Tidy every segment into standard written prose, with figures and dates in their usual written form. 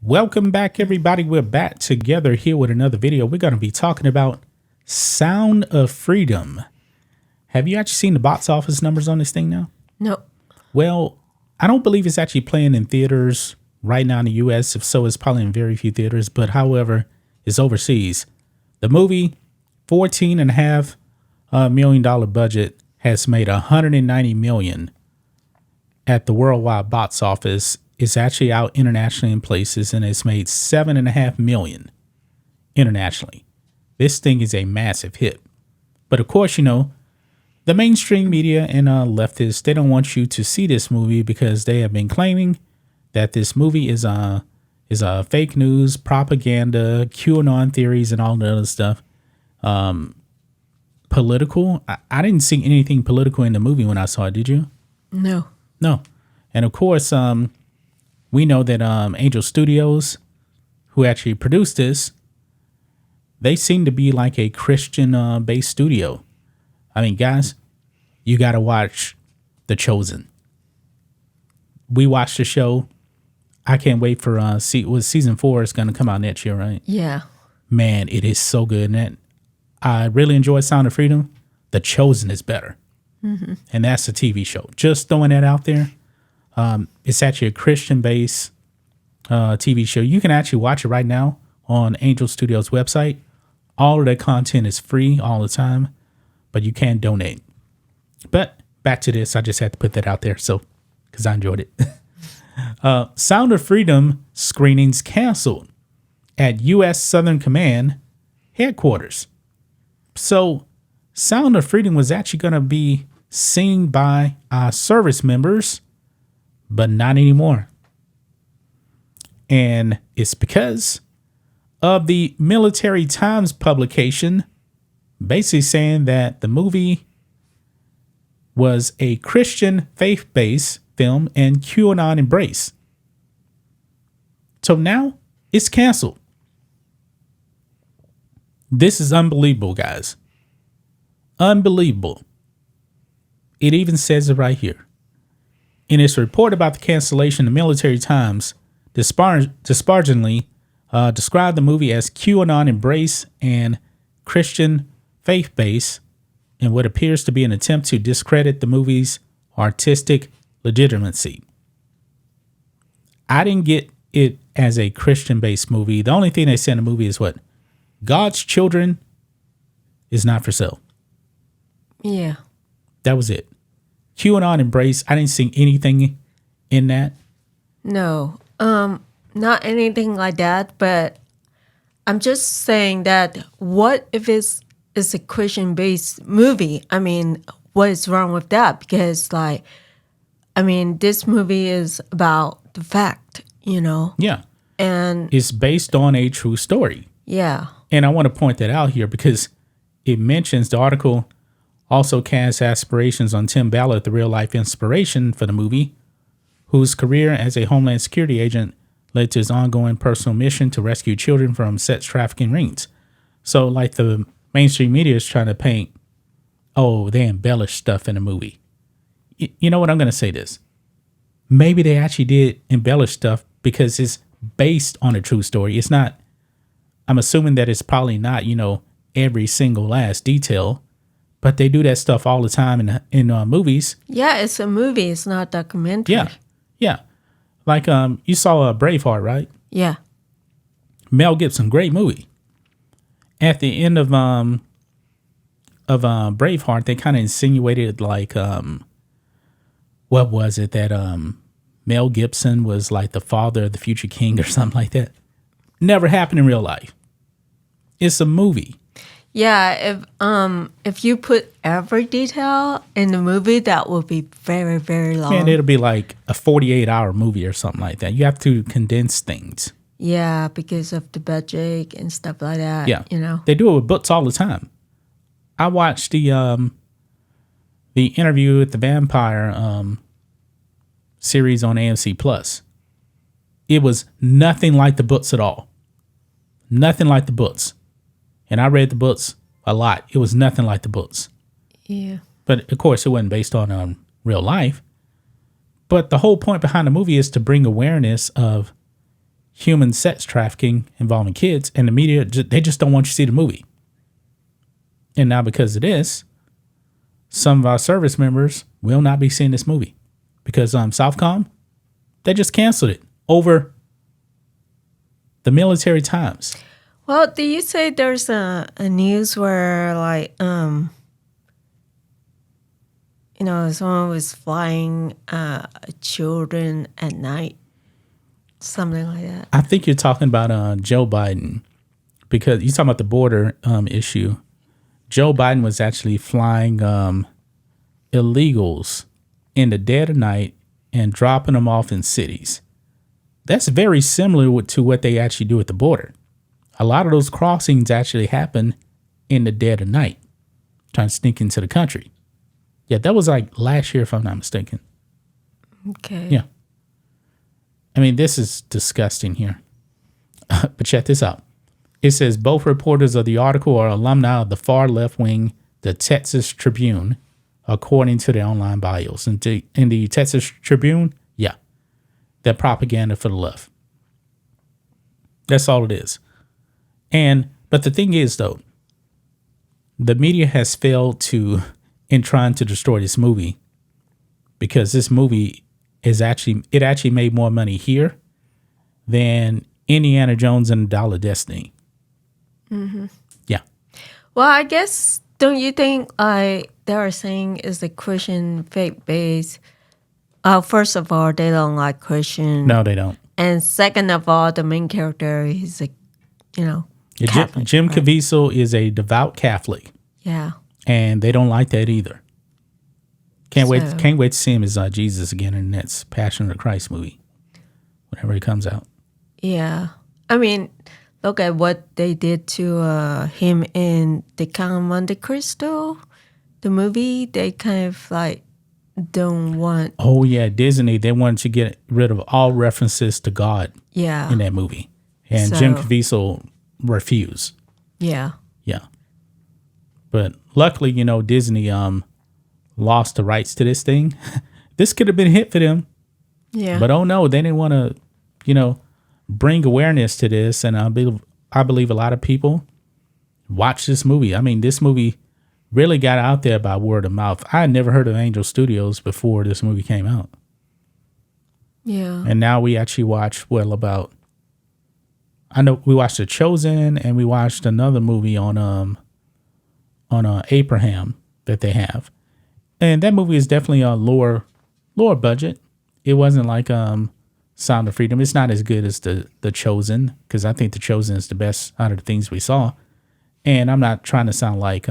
Welcome back, everybody. We're back together here with another video. We're going to be talking about Sound of Freedom. Have you actually seen the box office numbers on this thing now? No. Well, I don't believe it's actually playing in theaters right now in the U.S. If so, it's probably in very few theaters. But however, it's overseas. The movie, $14.5 million budget, has made $190 million at the worldwide box office. It's actually out internationally in places, and it's made $7.5 million internationally. This thing is a massive hit. But of course, you know, the mainstream media and leftists, they don't want you to see this movie because they have been claiming that this movie is fake news, propaganda, QAnon theories, and all the other stuff. Political. I didn't see anything political in the movie when I saw it. Did you? No. No. And of course, we know that Angel Studios, who actually produced this, they seem to be like a Christian based studio. I mean, guys, you got to watch The Chosen. We watched the show. I can't wait for season 4 is going to come out next year, right? Yeah. Man, it is so good. And I really enjoy Sound of Freedom. The Chosen is better. Mm-hmm. And that's a TV show. Just throwing that out there. It's actually a Christian-based TV show. You can actually watch it right now on Angel Studios' website. All of that content is free all the time, but you can donate. But back to this. I just had to put that out there because I enjoyed it. Sound of Freedom screenings canceled at U.S. Southern Command headquarters. So Sound of Freedom was actually going to be seen by our service members, but not anymore. And it's because of the Military Times publication basically saying that the movie was a Christian faith-based film and QAnon embrace. So now it's canceled. This is unbelievable, guys. Unbelievable. It even says it right here. In its report about the cancellation, the Military Times disparagingly described the movie as QAnon embrace and Christian faith-based in what appears to be an attempt to discredit the movie's artistic legitimacy. I didn't get it as a Christian-based movie. The only thing they said in the movie is what? God's children is not for sale. Yeah. That was it. QAnon embrace. I didn't see anything in that. No. Not anything like that, but I'm just saying that what if it's a Christian-based movie? I mean, what is wrong with that? Because, this movie is about the fact, you know? Yeah. And it's based on a true story. Yeah. And I want to point that out here because it mentions the article also casts aspirations on Tim Ballard, the real-life inspiration for the movie, whose career as a Homeland Security agent led to his ongoing personal mission to rescue children from sex trafficking rings. So, like the mainstream media is trying to paint, oh, they embellish stuff in the movie. You know what? I'm going to say this. Maybe they actually did embellish stuff because it's based on a true story. It's not, I'm assuming that it's probably not, every single last detail. But they do that stuff all the time in movies. Yeah, it's a movie. It's not a documentary. Yeah. Like you saw Braveheart, right? Yeah. Mel Gibson, great movie. At the end of Braveheart, they kind of insinuated like what was it that Mel Gibson was like the father of the future king or something like that. Never happened in real life. It's a movie. Yeah, if you put every detail in the movie, that will be very, very long. And it'll be like a 48-hour movie or something like that. You have to condense things. Yeah, because of the budget and stuff like that. Yeah, you know. They do it with books all the time. I watched the Interview with the Vampire series on AMC Plus. It was nothing like the books at all. Nothing like the books. And I read the books a lot. It was nothing like the books. Yeah. But of course, it wasn't based on real life. But the whole point behind the movie is to bring awareness of human sex trafficking involving kids, and the media, they just don't want you to see the movie. And now because of this, some of our service members will not be seeing this movie because Southcom, they just canceled it over the military times. Well, do you say there's a news where like someone was flying children at night, something like that? I think you're talking about Joe Biden, because you're talking about the border issue. Joe Biden was actually flying illegals in the dead of night and dropping them off in cities. That's very similar to what they actually do at the border. A lot of those crossings actually happen in the dead of night, trying to sneak into the country. Yeah, that was like last year, if I'm not mistaken. Okay. Yeah. I mean, this is disgusting here. But check this out. It says both reporters of the article are alumni of the far left wing, the Texas Tribune, according to their online bios. In the Texas Tribune, yeah, they're propaganda for the left. That's all it is. But the thing is, though, the media has failed in trying to destroy this movie, because this movie actually made more money here than Indiana Jones and the Dial of Destiny. Mm-hmm. Yeah. Well, I guess, don't you think they are saying is a Christian faith base? First of all, they don't like Christian. No, they don't. And second of all, the main character is Catholic, Jim right? Caviezel is a devout Catholic. Yeah. And they don't like that either. Can't wait to see him as Jesus again in the next Passion of the Christ movie, whenever it comes out. Yeah. I mean, look at what they did to him in The Count of Monte Cristo, the movie. They kind of like don't want. Oh yeah, Disney. They wanted to get rid of all references to God. Yeah. In that movie, and Jim Caviezel refused. Yeah. Yeah. But luckily, Disney lost the rights to this thing. This could have been a hit for them. Yeah. But oh no, they didn't want to, bring awareness to this. And I believe a lot of people watch this movie. I mean, this movie really got out there by word of mouth. I had never heard of Angel Studios before this movie came out. Yeah. And now we actually watch, I know we watched The Chosen, and we watched another movie on Abraham that they have. And that movie is definitely a lower budget. It wasn't like Sound of Freedom. It's not as good as the Chosen, because I think The Chosen is the best out of the things we saw. And I'm not trying to sound like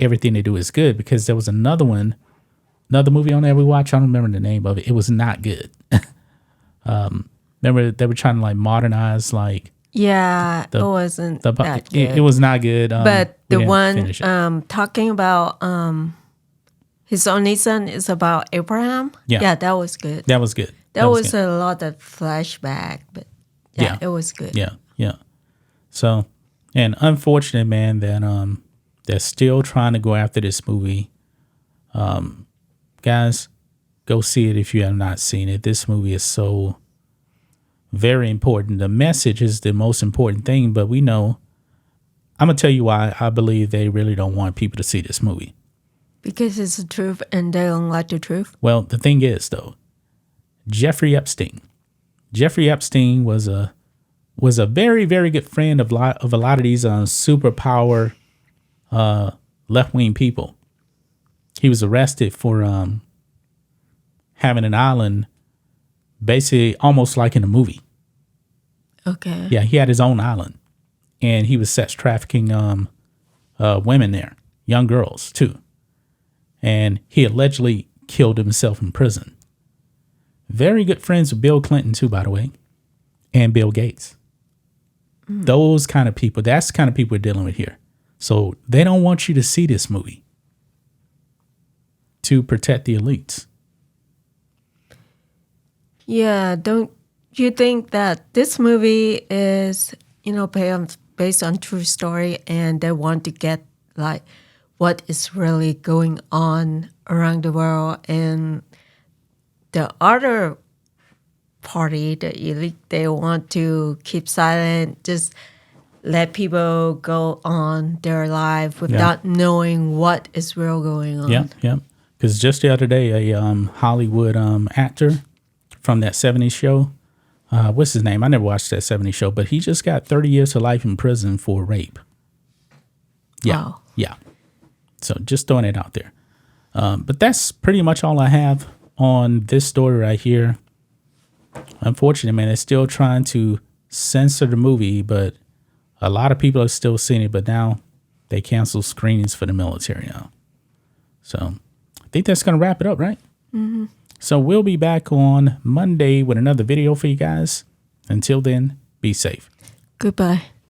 everything they do is good, because there was another movie on there we watched. I don't remember the name of it. It was not good. Remember they were trying to like modernize like. Yeah, it wasn't that good. It was not good. But the one talking about his only son is about Abraham. Yeah, that was good. That was good. That was good. A lot of flashback, but it was good. Yeah. So, and unfortunate, man, that they're still trying to go after this movie. Guys, go see it if you have not seen it. This movie is so very important. The message is the most important thing, but we know, I'm going to tell you why I believe they really don't want people to see this movie. Because it's the truth and they don't like the truth? Well, the thing is, though, Jeffrey Epstein was a very, very good friend of a lot of these superpower left-wing people. He was arrested for having an island basically almost like in a movie. Okay. Yeah, he had his own island, and he was sex trafficking women there, young girls too. And he allegedly killed himself in prison. Very good friends with Bill Clinton too, by the way, and Bill Gates. Those kind of people, that's the kind of people we're dealing with here. So they don't want you to see this movie to protect the elites. Yeah, don't you think that this movie is, based on true story, and they want to get like what is really going on around the world? And the other party, the elite, they want to keep silent, just let people go on their life without knowing what is real going on. Yeah. Because just the other day, a Hollywood actor from that 70s show, what's his name? I never watched that 70s show, but he just got 30 years to life in prison for rape. Yeah. Wow. Yeah. So just throwing it out there. But that's pretty much all I have on this story right here. Unfortunately, man, they're still trying to censor the movie, but a lot of people are still seeing it, but now they cancel screenings for the military now. So I think that's going to wrap it up, right? Mm-hmm. So we'll be back on Monday with another video for you guys. Until then, be safe. Goodbye.